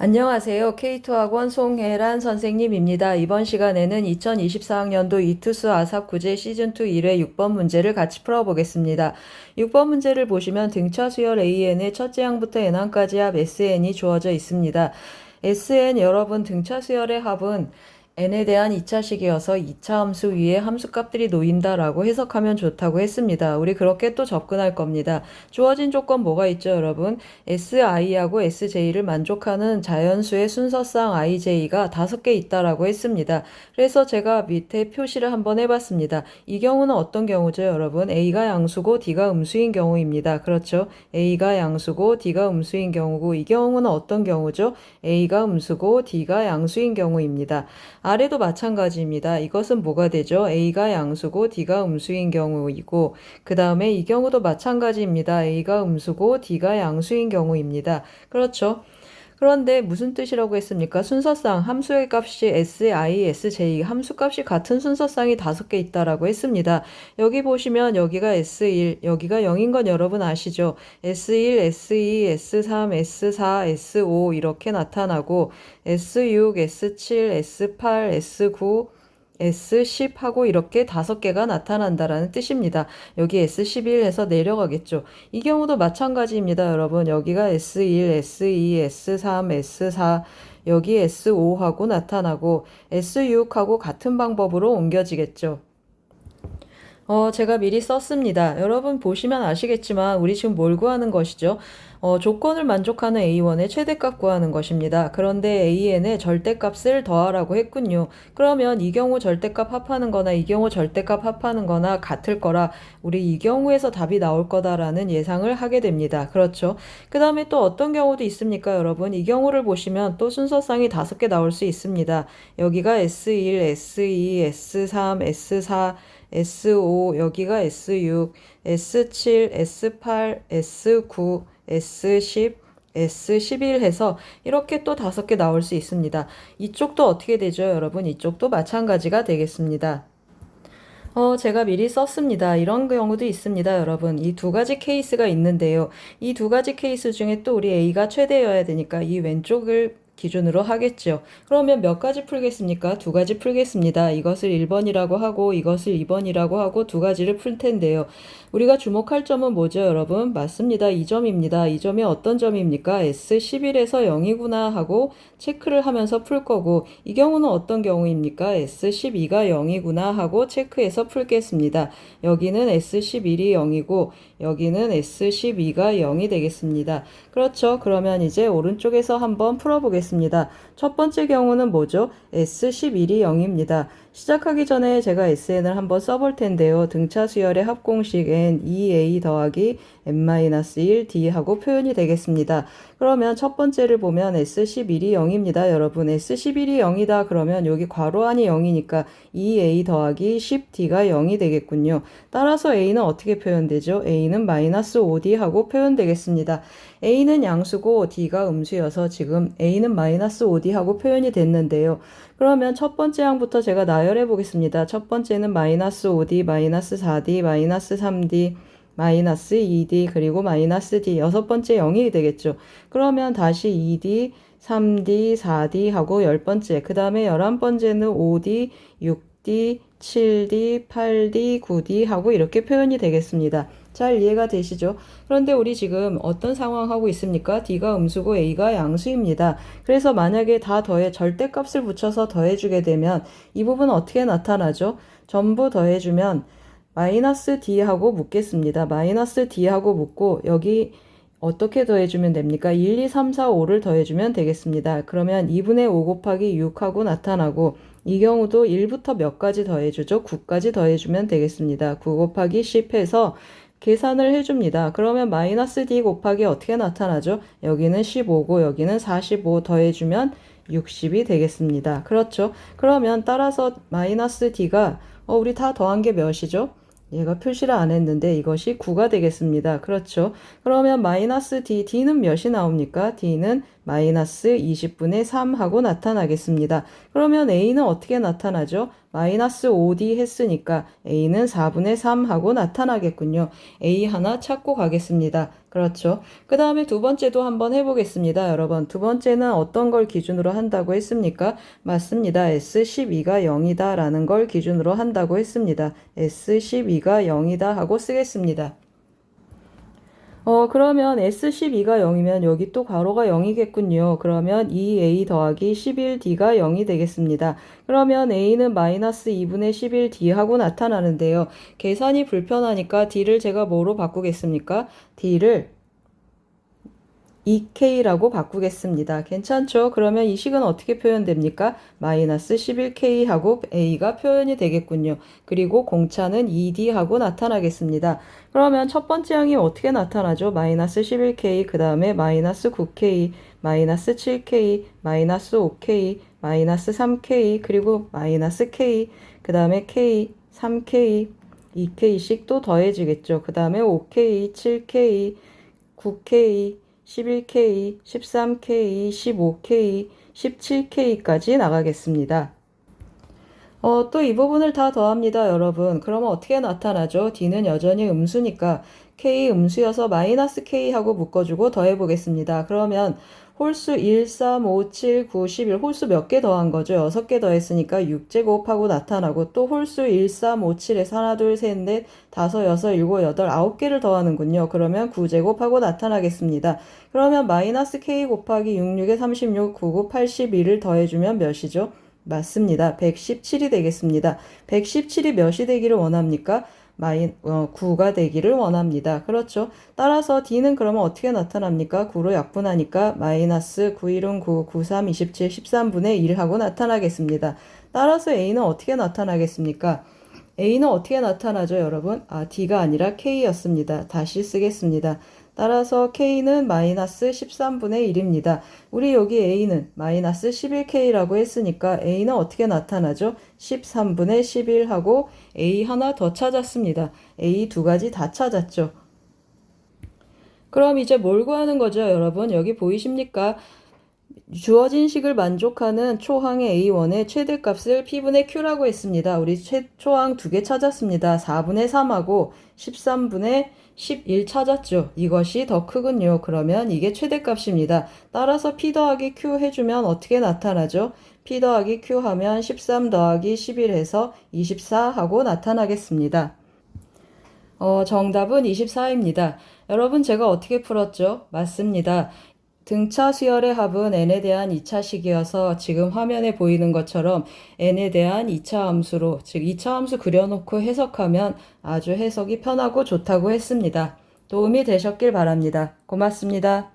안녕하세요. K2학원 송혜란 선생님입니다. 이번 시간에는 2024학년도 이투수 아삽구제 시즌2 1회 6번 문제를 같이 풀어보겠습니다. 6번 문제를 보시면 등차 수열 AN의 첫째 항부터 n항까지 합 SN이 주어져 있습니다. SN 여러분 등차 수열의 합은 n에 대한 2차식이어서 2차 함수 위에 함수값들이 놓인다라고 해석하면 좋다고 했습니다. 우리 그렇게 또 접근할 겁니다. 주어진 조건 뭐가 있죠, 여러분? SI하고 SJ를 만족하는 자연수의 순서상 IJ가 5개 있다라고 했습니다. 그래서 제가 밑에 표시를 한번 해봤습니다. 이 경우는 어떤 경우죠, 여러분? A가 양수고 D가 음수인 경우입니다. 그렇죠? A가 양수고 D가 음수인 경우고 이 경우는 어떤 경우죠? A가 음수고 D가 양수인 경우입니다. 아래도 마찬가지입니다. 이것은 뭐가 되죠? A가 양수고 D가 음수인 경우이고 그 다음에 이 경우도 마찬가지입니다. A가 음수고 D가 양수인 경우입니다. 그렇죠? 그런데 무슨 뜻이라고 했습니까? 순서상 함수의 값이 SI, SJ 함수값이 같은 순서상이 5개 있다라고 했습니다. 여기 보시면 여기가 S1, 여기가 0인 건 여러분 아시죠? S1, S2, S3, S4, S5 이렇게 나타나고 S6, S7, S8, S9 S10하고 이렇게 5개가 나타난다라는 뜻입니다. 여기 S11 해서 내려가겠죠. 이 경우도 마찬가지입니다, 여러분. 여기가 S1, S2, S3, S4, 여기 S5하고 나타나고 S6하고 같은 방법으로 옮겨지겠죠. 제가 미리 썼습니다. 여러분 보시면 아시겠지만 우리 지금 뭘 구하는 것이죠? 조건을 만족하는 A1의 최대값 구하는 것입니다. 그런데 AN의 절대값을 더하라고 했군요. 그러면 이 경우 절대값 합하는 거나 이 경우 절대값 합하는 거나 같을 거라 우리 이 경우에서 답이 나올 거다라는 예상을 하게 됩니다. 그렇죠? 그 다음에 또 어떤 경우도 있습니까, 여러분? 이 경우를 보시면 또 순서상이 5개 나올 수 있습니다. 여기가 S1, S2, S3, S4, S5, 여기가 S6, S7, S8, S9, S10, S11 해서 이렇게 또 5개 나올 수 있습니다. 이쪽도 어떻게 되죠, 여러분? 이쪽도 마찬가지가 되겠습니다. 제가 미리 썼습니다. 이런 경우도 있습니다, 여러분. 이 2가지 케이스가 있는데요. 이 2가지 케이스 중에 또 우리 A가 최대여야 되니까 이 왼쪽을 기준으로 하겠죠. 그러면 몇 가지 풀겠습니까? 2가지 풀겠습니다. 이것을 1번이라고 하고 이것을 2번이라고 하고 2가지를 풀 텐데요. 우리가 주목할 점은 뭐죠, 여러분? 맞습니다. 이 점입니다. 이 점이 어떤 점입니까? S11에서 0이구나 하고 체크를 하면서 풀 거고 이 경우는 어떤 경우입니까? S12가 0이구나 하고 체크해서 풀겠습니다. 여기는 S11이 0이고 여기는 S12가 0이 되겠습니다. 그렇죠. 그러면 이제 오른쪽에서 한번 풀어보겠습니다. 첫 번째 경우는 뭐죠? S11이 0입니다. 시작하기 전에 제가 SN을 한번 써볼 텐데요. 등차 수열의 합공식 N 2A 더하기 N-1D 하고 표현이 되겠습니다. 그러면 첫 번째를 보면 S11이 0입니다. 여러분 S11이 0이다 그러면 여기 괄호 안이 0이니까 2A 더하기 10D가 0이 되겠군요. 따라서 A는 어떻게 표현되죠? A는 -5D 하고 표현되겠습니다. A는 양수고 D가 음수여서 지금 A는 -5D 하고 표현이 됐는데요. 그러면 첫 번째 항부터 제가 나열해 보겠습니다. 첫 번째는 -5D, -4D, -3D, -2D, 그리고 -D. 여섯 번째 0이 되겠죠. 그러면 다시 2D, 3D, 4D 하고 10번째. 그 다음에 11번째는 5D, 6D, 7D, 8D, 9D 하고 이렇게 표현이 되겠습니다. 잘 이해가 되시죠? 그런데 우리 지금 어떤 상황 하고 있습니까? D가 음수고 A가 양수입니다. 그래서 만약에 다 절대값을 붙여서 더해주게 되면 이 부분 어떻게 나타나죠? 전부 더해주면 -D 하고 묶겠습니다. -D 하고 묶고 여기 어떻게 더해주면 됩니까? 1, 2, 3, 4, 5를 더해주면 되겠습니다. 그러면 2분의 5 곱하기 6하고 나타나고 이 경우도 1부터 몇 가지 더해주죠? 9까지 더해주면 되겠습니다. 9 곱하기 10 해서 계산을 해줍니다. 그러면 -D 곱하기 어떻게 나타나죠? 여기는 15고 여기는 45 더해주면 60이 되겠습니다. 그렇죠? 그러면 따라서 -D가 우리 다 더한 게 몇이죠? 얘가 표시를 안 했는데 이것이 9가 되겠습니다. 그렇죠? 그러면 -D, D는 몇이 나옵니까? D는 -20분의 3 하고 나타나겠습니다. 그러면 A는 어떻게 나타나죠? 마이너스 5D 했으니까 A는 4분의 3 하고 나타나겠군요. A 하나 찾고 가겠습니다. 그렇죠. 그 다음에 두 번째도 한번 해보겠습니다. 여러분, 두 번째는 어떤 걸 기준으로 한다고 했습니까? 맞습니다. S12가 0이다 라는 걸 기준으로 한다고 했습니다. S12가 0이다 하고 쓰겠습니다. 그러면 S12가 0이면 여기 또 괄호가 0이겠군요. 그러면 2A 더하기 11D가 0이 되겠습니다. 그러면 A는 마이너스 2분의 11D 하고 나타나는데요. 계산이 불편하니까 D를 제가 뭐로 바꾸겠습니까? D를 2K라고 바꾸겠습니다. 괜찮죠? 그러면 이 식은 어떻게 표현됩니까? 마이너스 11K 하고 A가 표현이 되겠군요. 그리고 공차는 2D 하고 나타나겠습니다. 그러면 첫 번째 항이 어떻게 나타나죠? 마이너스 11K, 그 다음에 마이너스 9K, 마이너스 7K, 마이너스 5K, 마이너스 3K, 그리고 마이너스 K, 그 다음에 K, 3K, 2K씩 또 더해지겠죠. 그 다음에 5K, 7K, 9K, 11K, 13K, 15K, 17K까지 나가겠습니다. 또 이 부분을 다 더합니다, 여러분. 그러면 어떻게 나타나죠? D는 여전히 음수니까 K 음수여서 마이너스 K 하고 묶어주고 더해보겠습니다. 그러면 홀수 1, 3, 5, 7, 9, 11 홀수 몇 개 더한 거죠? 6개 더했으니까 6제곱하고 나타나고 또 홀수 1, 3, 5, 7에서 하나, 둘, 셋, 넷, 다섯, 여섯, 일곱, 여덟, 9개를 더하는군요. 그러면 9제곱하고 나타나겠습니다. 그러면 마이너스 K 곱하기 6, 6에 36, 9, 9, 81을 더해주면 몇이죠? 맞습니다. 117이 되겠습니다. 117이 몇이 되기를 원합니까? 9가 되기를 원합니다. 그렇죠. 따라서 D는 그러면 어떻게 나타납니까? 9로 약분하니까 마이너스 9, 1은 9, 9, 3, 27, 13분의 1 하고 나타나겠습니다. 따라서 A는 어떻게 나타나겠습니까? A는 어떻게 나타나죠, 여러분? D가 아니라 K였습니다. 다시 쓰겠습니다. 따라서 K는 마이너스 13분의 1입니다. 우리 여기 A는 마이너스 11K라고 했으니까 A는 어떻게 나타나죠? 13분의 11하고 A 하나 더 찾았습니다. A 두 가지 다 찾았죠. 그럼 이제 뭘 구하는 거죠, 여러분? 여기 보이십니까? 주어진 식을 만족하는 초항의 A1의 최대값을 P분의 Q라고 했습니다. 우리 초항 두 개 찾았습니다. 4분의 3하고 13분의 11 찾았죠. 이것이 더 크군요. 그러면 이게 최대값입니다. 따라서 P 더하기 Q 해주면 어떻게 나타나죠? P 더하기 Q 하면 13 더하기 11 해서 24 하고 나타나겠습니다. 정답은 24입니다. 여러분 제가 어떻게 풀었죠? 맞습니다. 등차 수열의 합은 n에 대한 2차식이어서 지금 화면에 보이는 것처럼 n에 대한 2차 함수로, 즉 2차 함수 그려놓고 해석하면 아주 해석이 편하고 좋다고 했습니다. 도움이 되셨길 바랍니다. 고맙습니다.